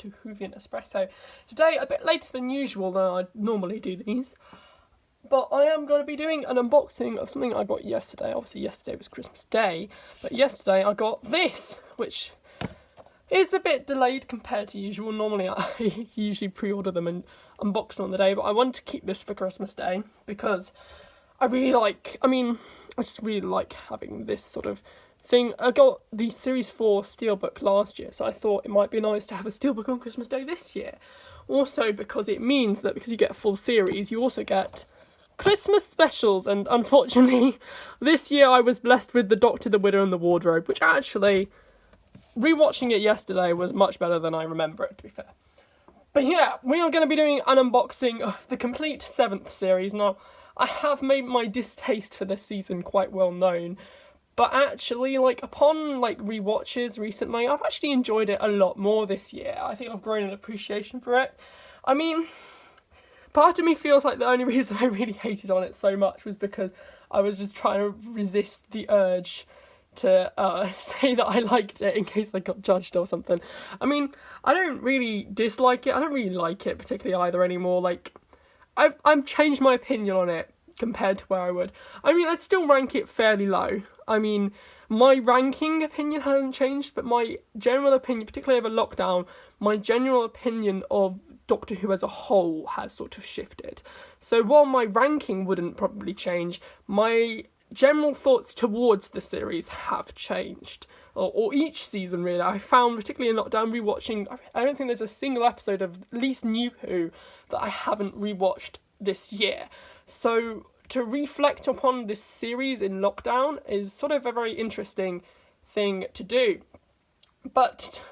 Doctor Whovian Espresso. Today, a bit later than usual than I normally do these, but I am going to be doing an unboxing of something I got yesterday. Obviously, yesterday was Christmas Day, but yesterday I got this, which is a bit delayed compared to usual. Normally, I usually pre-order them and unbox them on the day, but I wanted to keep this for Christmas Day because I just really like having this sort of thing. I got the Series 4 Steelbook last year, so I thought it might be nice to have a Steelbook on Christmas Day this year. Also because it means that because you get a full series, you also get Christmas specials, and unfortunately this year I was blessed with the Doctor, the Widow and the Wardrobe, which actually, rewatching it yesterday, was much better than I remember it, to be fair. But yeah, we are going to be doing an unboxing of the complete 7th series. Now, I have made my distaste for this season quite well known, but actually, upon, rewatches recently, I've actually enjoyed it a lot more this year. I think I've grown an appreciation for it. I mean, part of me feels like the only reason I really hated on it so much was because I was just trying to resist the urge to say that I liked it in case I got judged or something. I mean, I don't really dislike it. I don't really like it particularly either anymore. I've changed my opinion on it compared to where I would. I mean, I'd still rank it fairly low. I mean, my ranking opinion hasn't changed, but my general opinion, particularly over lockdown, my general opinion of Doctor Who as a whole has sort of shifted. So while my ranking wouldn't probably change, my general thoughts towards the series have changed. Or each season, really. I found, particularly in lockdown, rewatching, I don't think there's a single episode of at least New Who that I haven't rewatched this year. So to reflect upon this series in lockdown is sort of a very interesting thing to do. But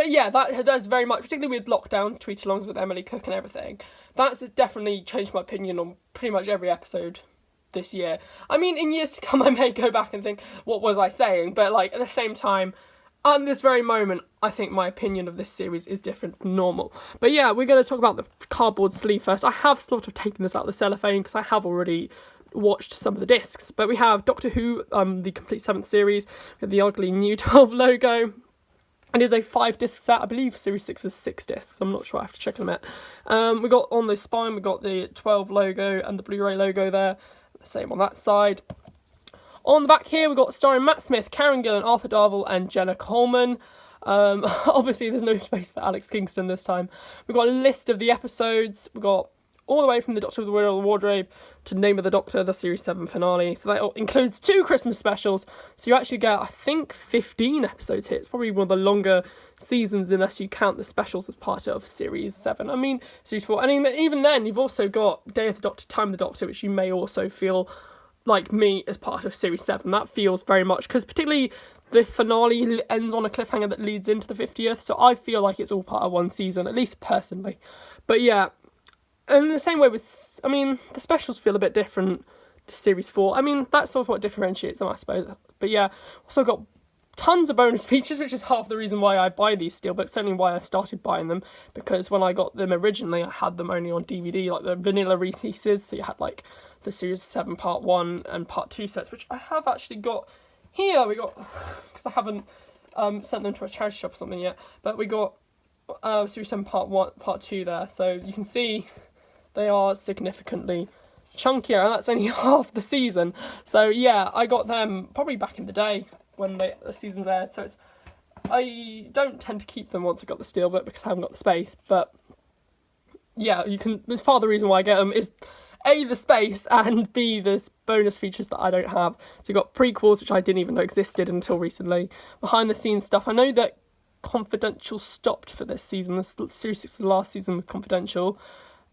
yeah, that's very much, particularly with lockdowns, tweet-alongs with Emily Cook and everything, that's definitely changed my opinion on pretty much every episode this year. I mean, in years to come, I may go back and think, what was I saying? But, at the same time, at this very moment, I think my opinion of this series is different from normal. But yeah, we're going to talk about the cardboard sleeve first. I have sort of taken this out of the cellophane because I have already watched some of the discs. But we have Doctor Who, the complete 7th series, with the ugly new 12 logo. It is a 5-disc set. I believe Series 6 was 6 discs. I'm not sure. I have to check in a minute. We got on the spine, we got the 12 logo and the Blu-ray logo there. Same on that side. On the back here, we've got starring Matt Smith, Karen Gillan, Arthur Darvill and Jenna Coleman. Obviously, there's no space for Alex Kingston this time. We've got a list of the episodes. We've got all the way from the Doctor, the Widow, the Wardrobe to Name of the Doctor, the Series 7 finale. So that includes 2 Christmas specials. So you actually get, I think, 15 episodes here. It's probably one of the longer seasons unless you count the specials as part of Series 7. I mean, Series 4. And even then, you've also got Day of the Doctor, Time of the Doctor, which you may also feel like me as part of Series 7. That feels very much, because particularly the finale ends on a cliffhanger that leads into the 50th, so I feel like it's all part of one season, at least personally. But yeah, and in the same way with, the specials feel a bit different to Series 4. I mean, that's sort of what differentiates them, I suppose. But yeah, also got tons of bonus features, which is half the reason why I buy these steelbooks, certainly why I started buying them, because when I got them originally, I had them only on DVD, like the vanilla releases, so you had the Series 7 Part 1 and Part 2 sets, which I have actually got here. We got, because I haven't sent them to a charity shop or something yet, but we got Series 7 Part 1, Part 2 there, so you can see they are significantly chunkier, and that's only half the season. So yeah, I got them probably back in the day when the season's aired, so I don't tend to keep them once I got the steelbook because I haven't got the space, but yeah, it's part of the reason why I get them is A, the space, and B, the bonus features that I don't have. So you've got prequels, which I didn't even know existed until recently. Behind the scenes stuff. I know that Confidential stopped for this season. This Series 6 was the last season with Confidential.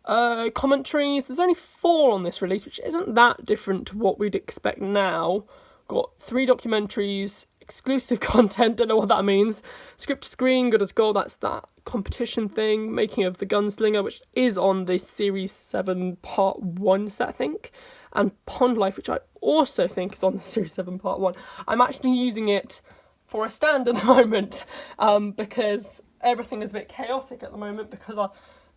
Commentaries. There's only 4 on this release, which isn't that different to what we'd expect now. Got 3 documentaries, exclusive content, don't know what that means. Script to Screen, Good as Gold, that's that competition thing. Making of the Gunslinger, which is on the Series 7 Part 1 set, I think. And Pond Life, which I also think is on the Series 7 Part 1. I'm actually using it for a stand at the moment, because everything is a bit chaotic at the moment, because I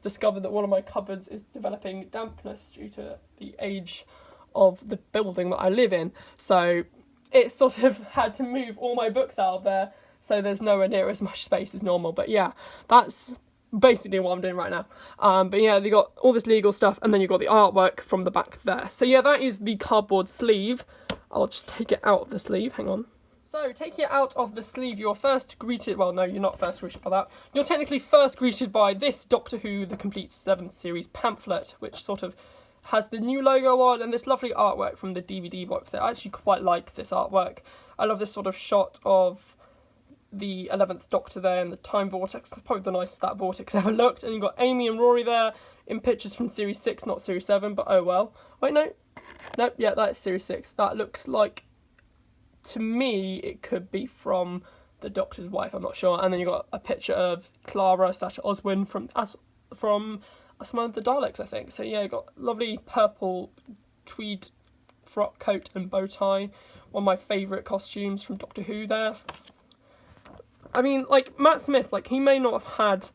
discovered that one of my cupboards is developing dampness due to the age of the building that I live in. So it sort of had to move all my books out of there. so there's nowhere near as much space as normal. But yeah, that's basically what I'm doing right now. But yeah, you got all this legal stuff, and then you got the artwork from the back there. So yeah, that is the cardboard sleeve. I'll just take it out of the sleeve, hang on. So, taking it out of the sleeve, you're first greeted, well no, you're not first greeted by that. You're technically first greeted by this Doctor Who The Complete 7th Series pamphlet, which sort of has the new logo on and this lovely artwork from the DVD box set. I actually quite like this artwork. I love this sort of shot of the 11th Doctor there in the time vortex. It's probably the nicest that vortex ever looked. And you've got Amy and Rory there in pictures from Series 6, not Series 7, but oh well. Wait, no. Nope, yeah, that is Series 6. That looks like, to me, it could be from the Doctor's wife, I'm not sure. And then you've got a picture of Clara Oswald from some of the Daleks, I think. So yeah, you've got lovely purple tweed frock coat and bow tie. One of my favourite costumes from Doctor Who there. I mean, like, Matt Smith, like, he may not have had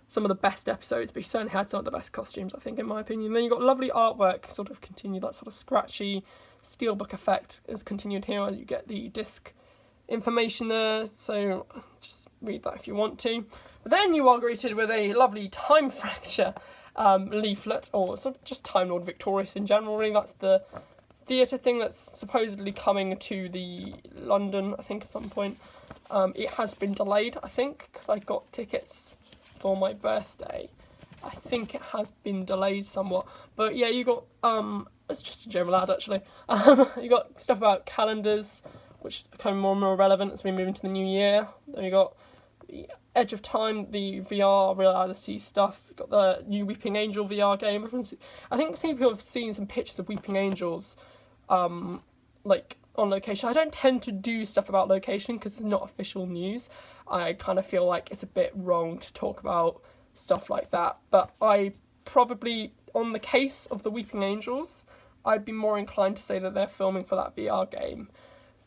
some of the best episodes, but he certainly had some of the best costumes, I think, in my opinion. Then you've got lovely artwork, sort of continue that sort of scratchy steelbook effect is continued here. You get the disc information there, so just read that if you want to. But then you are greeted with a lovely time fracture leaflet, or sort of just Time Lord Victorious in general, really. That's the theatre thing that's supposedly coming to the London, I think, at some point. It has been delayed, I think, because I got tickets for my birthday. I think it has been delayed somewhat. But yeah, you got, it's just a general ad actually. You got stuff about calendars, which is becoming more and more relevant as we move into the new year. Then you got the Edge of Time, the VR reality stuff. You got the new Weeping Angel VR game. I think some people have seen some pictures of Weeping Angels, like on location. I don't tend to do stuff about location because it's not official news. I kind of feel like it's a bit wrong to talk about stuff like that, but I probably, on the case of the Weeping Angels, I'd be more inclined to say that they're filming for that VR game.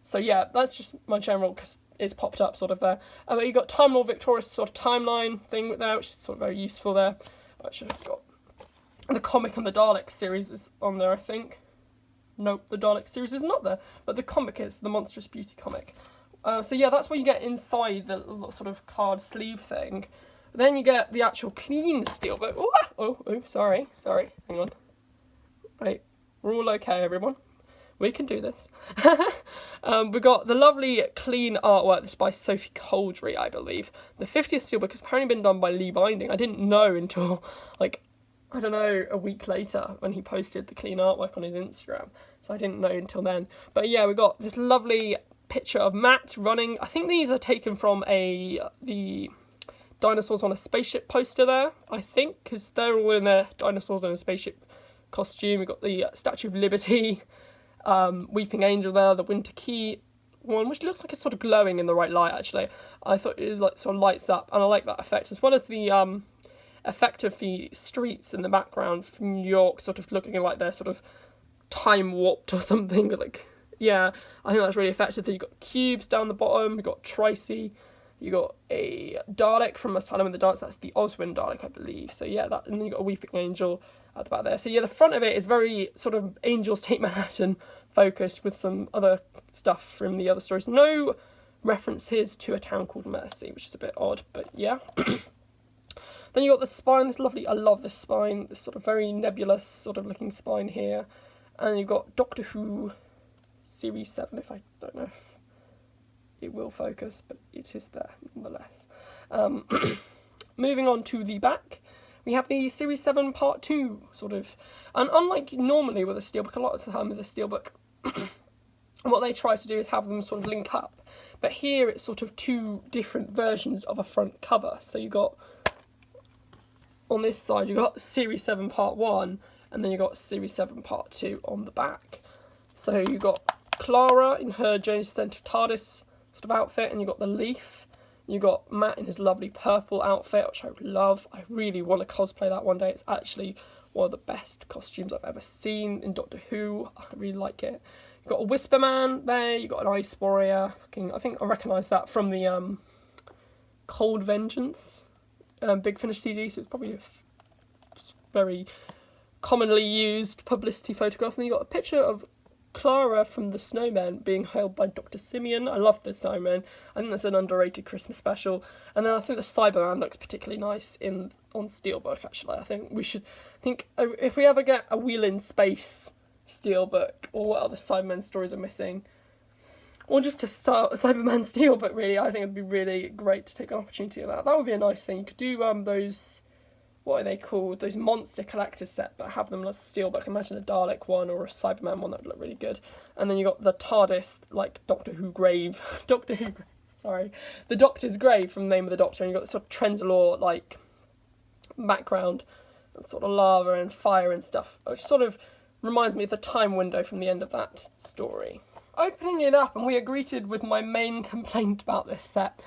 So yeah, that's just my general, because it's popped up sort of there. But you got Time Lord Victorious sort of timeline thing there, which is sort of very useful there. Actually, I've got the comic and the Dalek series is on there, I think. Nope, the Dalek series is not there, but the comic is, the Monstrous Beauty comic. So yeah, that's what you get inside the sort of card sleeve thing. Then you get the actual clean steelbook. Oh, sorry, hang on. Right, we're all okay, everyone. We can do this. We've got the lovely clean artwork. This is by Sophie Coldry, I believe. The 50th steelbook has apparently been done by Lee Binding. I didn't know until, like, I don't know, a week later when he posted the clean artwork on his Instagram. So I didn't know until then. But yeah, we've got this lovely picture of Matt running. I think these are taken from the Dinosaurs on a Spaceship poster there, I think, because they're all in their Dinosaurs on a Spaceship costume. We've got the Statue of Liberty, Weeping Angel there, the Winter Key one, which looks like it's sort of glowing in the right light, actually. I thought it like sort of lights up, and I like that effect, as well as the effect of the streets in the background from New York sort of looking like they're sort of time warped or something. Like, yeah, I think that's really effective. Then you've got cubes down the bottom, you've got Tracy, you got a Dalek from Asylum in the Dance, that's the Oswin Dalek, I believe. So yeah, that, and then you got a Weeping Angel at the back there. So yeah, the front of it is very sort of Angels Take Manhattan focused, with some other stuff from the other stories. No references to a town called Mercy, which is a bit odd, but yeah. Then you got the spine, this lovely, I love this spine, this sort of very nebulous sort of looking spine here. And you've got Doctor Who Series 7, if I don't know if it will focus, but it is there nonetheless. Moving on to the back, we have the Series 7 Part 2, sort of. And unlike normally with a steelbook, a lot of the time with a steelbook, what they try to do is have them sort of link up. But here it's sort of two different versions of a front cover. So you got, on this side, you got Series 7 Part 1, and then you got Series 7 Part 2 on the back. So you got Clara in her Journey to the Centre of TARDIS sort of outfit, and you got the Leaf. You got Matt in his lovely purple outfit, which I love. I really want to cosplay that one day. It's actually one of the best costumes I've ever seen in Doctor Who. I really like it. You've got a Whisper Man there. You've got an Ice Warrior. I think I recognise that from the Cold Vengeance Big Finish CD, so it's probably a very commonly used publicity photograph. And you got a picture of Clara from The Snowman being held by Dr. Simeon. I love The Snowman. I think that's an underrated Christmas special. And then I think the Cyberman looks particularly nice on Steelbook, actually. I think if we ever get a Wheel in Space Steelbook, or what other Cyberman stories are missing, or just a Cyberman Steelbook, really, I think it'd be really great to take an opportunity of that. That would be a nice thing. You could do those, what are they called? Those monster collector's set, but have them as Steelbook. Imagine a Dalek one or a Cyberman one, that would look really good. And then you got the TARDIS, like Doctor Who grave. The Doctor's grave from the Name of the Doctor, and you got the sort of Trenzalore like background, and sort of lava and fire and stuff, which sort of reminds me of the time window from the end of that story. Opening it up, and we are greeted with my main complaint about this set.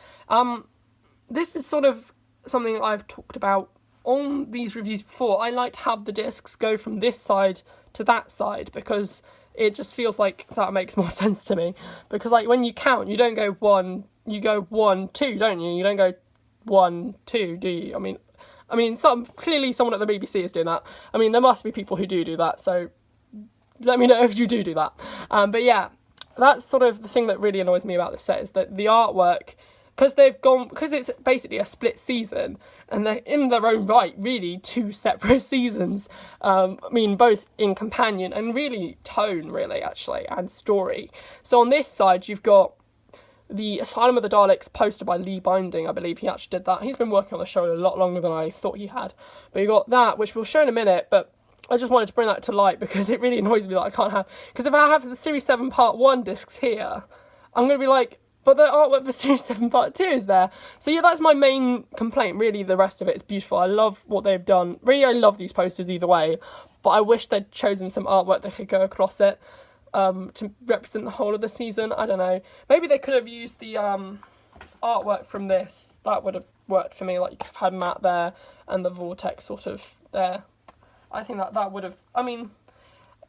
This is sort of something I've talked about on these reviews before. I like to have the discs go from this side to that side, because it just feels like that makes more sense to me. Because like when you count, you don't go 1, you go 1, 2, don't you? You don't go 1, 2, do you? I mean, clearly someone at the BBC is doing that. I mean, there must be people who do that, so let me know if you do that. But yeah, that's sort of the thing that really annoys me about this set, is that the artwork, because it's basically a split season, and they're in their own right really 2 separate seasons. Both in companion and really tone, really, actually, and story. So on this side, you've got the Asylum of the Daleks poster by Lee Binding. I believe he actually did that. He's been working on the show a lot longer than I thought he had. But you got that, which we'll show in a minute, but I just wanted to bring that to light because it really annoys me that I can't have... Because if I have the Series 7 Part 1 discs here, I'm going to be like, but the artwork for Series 7 Part 2 is there. So yeah, that's my main complaint. Really, the rest of it is beautiful. I love what they've done. Really, I love these posters either way, but I wish they'd chosen some artwork that could go across it to represent the whole of the season. I don't know. Maybe they could have used the artwork from this. That would have worked for me. Like, you could have had Matt there and the Vortex sort of there. I think that would have...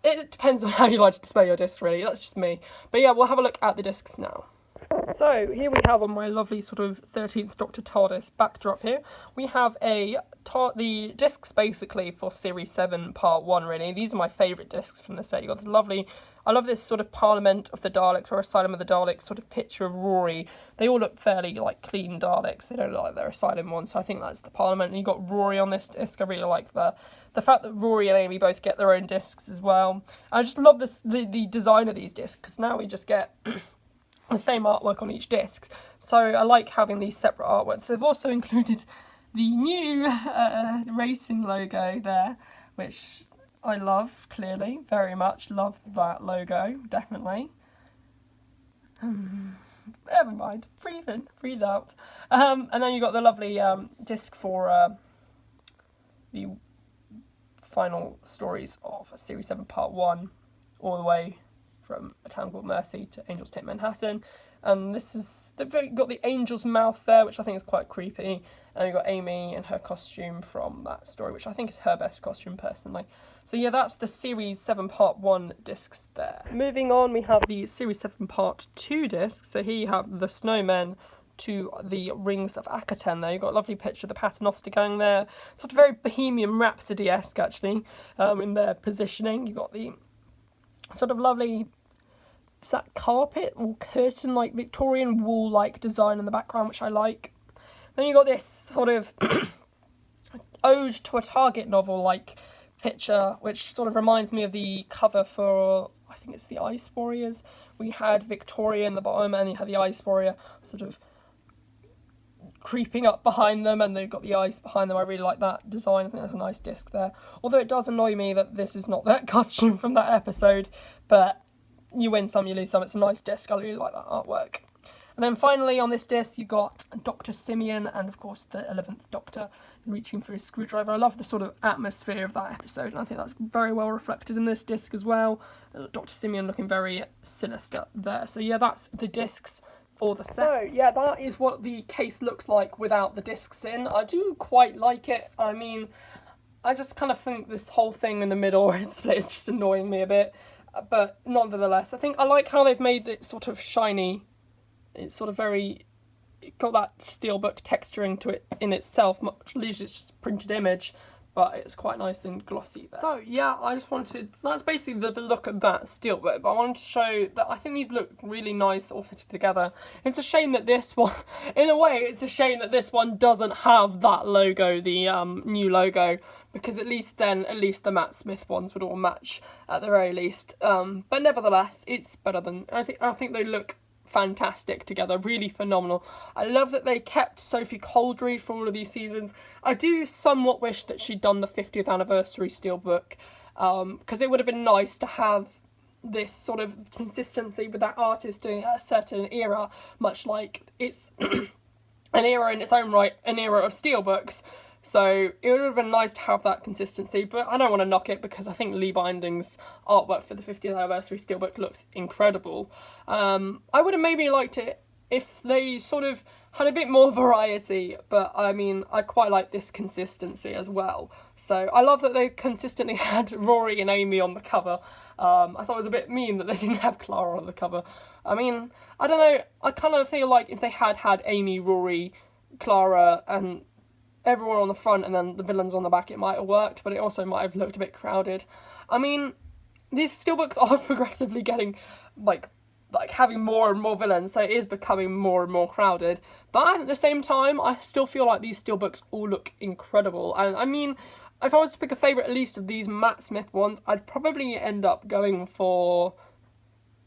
it depends on how you like to display your discs, really. That's just me. But yeah, we'll have a look at the discs now. So here we have on my lovely sort of 13th Doctor TARDIS backdrop here, we have the discs basically for Series 7 Part 1, really. These are my favourite discs from the set. You've got the lovely... I love this sort of Parliament of the Daleks or Asylum of the Daleks sort of picture of Rory. They all look fairly like clean Daleks. They don't look like they're Asylum ones, so I think that's the Parliament. And you've got Rory on this disc. I really like the fact that Rory and Amy both get their own discs as well. I just love the design of these discs, because now we just get the same artwork on each disc. So I like having these separate artworks. They've also included the new racing logo there, which I love, clearly, very much. Love that logo, definitely. Never mind, breathe in, breathe out. And then you've got the lovely disc for the final stories of Series 7 Part 1, all the way from A Town Called Mercy to Angels Take Manhattan. And this is, they've got the angel's mouth there, which I think is quite creepy. And you've got Amy in her costume from that story, which I think is her best costume, personally. So yeah, that's the Series 7 Part 1 discs there. Moving on, we have the Series 7 Part 2 discs. So here you have the Snowmen to the Rings of Akaten there. You've got a lovely picture of the Paternoster gang there. Sort of very Bohemian Rhapsody-esque, actually, in their positioning. You've got the sort of lovely... is that carpet or curtain, like Victorian wool-like design in the background, which I like. Then you got this sort of ode to a Target novel-like picture, which sort of reminds me of the cover for, I think it's the Ice Warriors. We had Victoria in the bottom, and you had the Ice Warrior sort of creeping up behind them, and they've got the ice behind them. I really like that design. I think that's a nice disc there. Although it does annoy me that this is not that costume from that episode, but you win some, you lose some. It's a nice disc. I really like that artwork. And then finally on this disc you got Dr. Simeon and of course the 11th Doctor reaching for his screwdriver. I love the sort of atmosphere of that episode, and I think that's very well reflected in this disc as well. Dr. Simeon looking very sinister there. So yeah, that's the discs for the set. So yeah, that is what the case looks like without the discs in. I do quite like it. I mean, I just kind of think this whole thing in the middle where it's split is just annoying me a bit. But nonetheless, I think I like how they've made it sort of shiny. It's sort of very... it got that steelbook texturing to it in itself, much usually it's just a printed image. but it's quite nice and glossy there. So yeah, I just wanted, so that's basically the look at that steelbook, but I wanted to show that I think these look really nice all fitted together. It's a shame that this one, in a way, it's a shame that this one doesn't have that logo, the new logo, because at least the Matt Smith ones would all match at the very least. But nevertheless, it's better than, I think they look fantastic together, really phenomenal. I love that they kept Sophie Coldry for all of these seasons. I do somewhat wish that she'd done the 50th anniversary steelbook, because it would have been nice to have this sort of consistency with that artist doing a certain era, much like it's an era in its own right, an era of steelbooks. So it would have been nice to have that consistency, but I don't want to knock it because I think Lee Binding's artwork for the 50th anniversary steelbook looks incredible. I would have maybe liked it if they sort of had a bit more variety, but I mean, I quite like this consistency as well. So I love that they consistently had Rory and Amy on the cover. I thought it was a bit mean that they didn't have Clara on the cover. I mean, I don't know, I kind of feel like if they had Amy, Rory, Clara and everyone on the front and then the villains on the back, it might have worked, but it also might have looked a bit crowded. I mean, these steelbooks are progressively getting like having more and more villains, so it is becoming more and more crowded. But at the same time, I still feel like these steelbooks all look incredible. And I mean, if I was to pick a favourite at least of these Matt Smith ones, I'd probably end up going for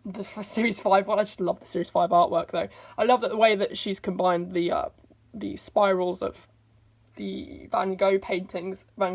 the Series 5 one. I just love the Series 5 artwork though. I love that the way that she's combined the spirals of the Van Gogh paintings into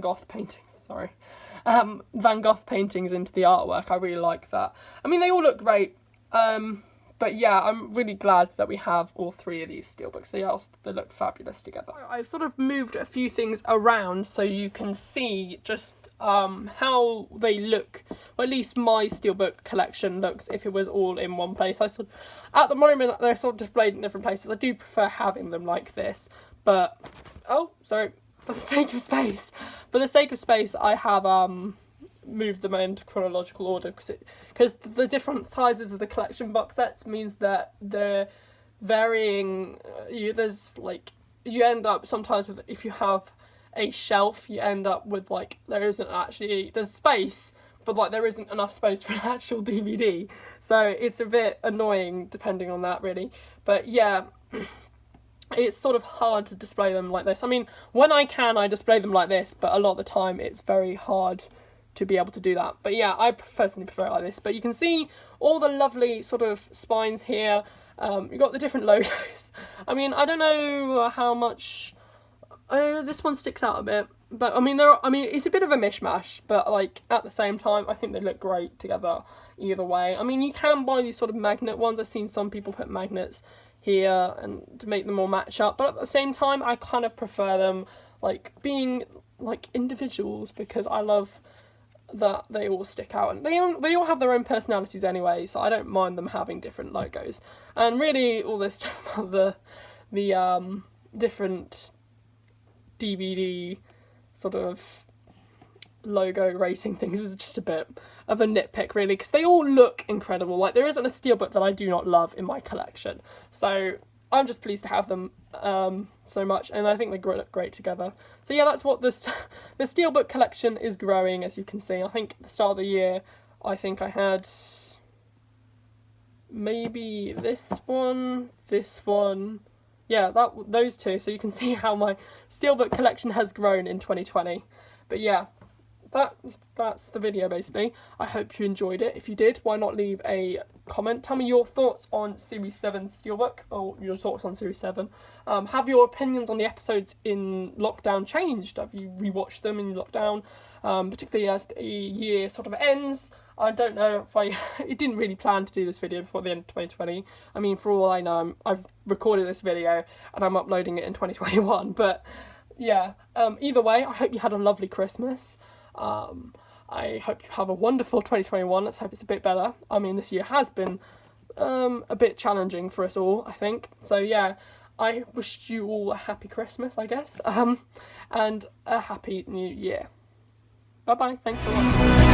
the artwork. I really like that. I mean, they all look great. But yeah, I'm really glad that we have all three of these steelbooks. They look fabulous together. I've sort of moved a few things around so you can see just how they look, or at least my steelbook collection looks if it was all in one place. At the moment they're sort of displayed in different places. I do prefer having them like this, but for the sake of space, I have moved them into chronological order because the different sizes of the collection box sets means that they're varying. You end up sometimes with, if you have a shelf, you end up with like there's space, but like there isn't enough space for an actual DVD, so it's a bit annoying depending on that really. But yeah, it's sort of hard to display them like this. I mean, when I can, I display them like this, but a lot of the time it's very hard to be able to do that. But yeah, I personally prefer it like this. But you can see all the lovely sort of spines here. You've got the different logos. I mean, I don't know how much this one sticks out a bit, but I mean, it's a bit of a mishmash, but like at the same time, I think they look great together either way. I mean, you can buy these sort of magnet ones. I've seen some people put magnets here and to make them all match up, but at the same time, I kind of prefer them like being like individuals because I love that they all stick out, and they all have their own personalities anyway, so I don't mind them having different logos. And really all this stuff about the different DVD sort of logo racing things is just a bit of a nitpick really, because they all look incredible. Like, there isn't a steelbook that I do not love in my collection, so I'm just pleased to have them so much, and I think they look great together. So yeah, that's what the steelbook collection is growing, as you can see. I think at the start of the year, I think I had maybe this one, yeah, those two. So you can see how my steelbook collection has grown in 2020. But yeah, that's the video basically. I hope you enjoyed it. If you did, why not leave a comment? Tell me your thoughts on Series 7 Steelbook, or your thoughts on Series 7. Have your opinions on the episodes in lockdown changed? Have you rewatched them in lockdown, particularly as the year sort of ends? I don't know if I didn't really plan to do this video before the end of 2020. I mean, for all I know, I've recorded this video and I'm uploading it in 2021. But yeah, either way, I hope you had a lovely Christmas. I hope you have a wonderful 2021. Let's hope it's a bit better. I mean, this year has been a bit challenging for us all, I think. So yeah, I wish you all a happy Christmas, I guess, and a happy new year. Bye bye, thanks for watching.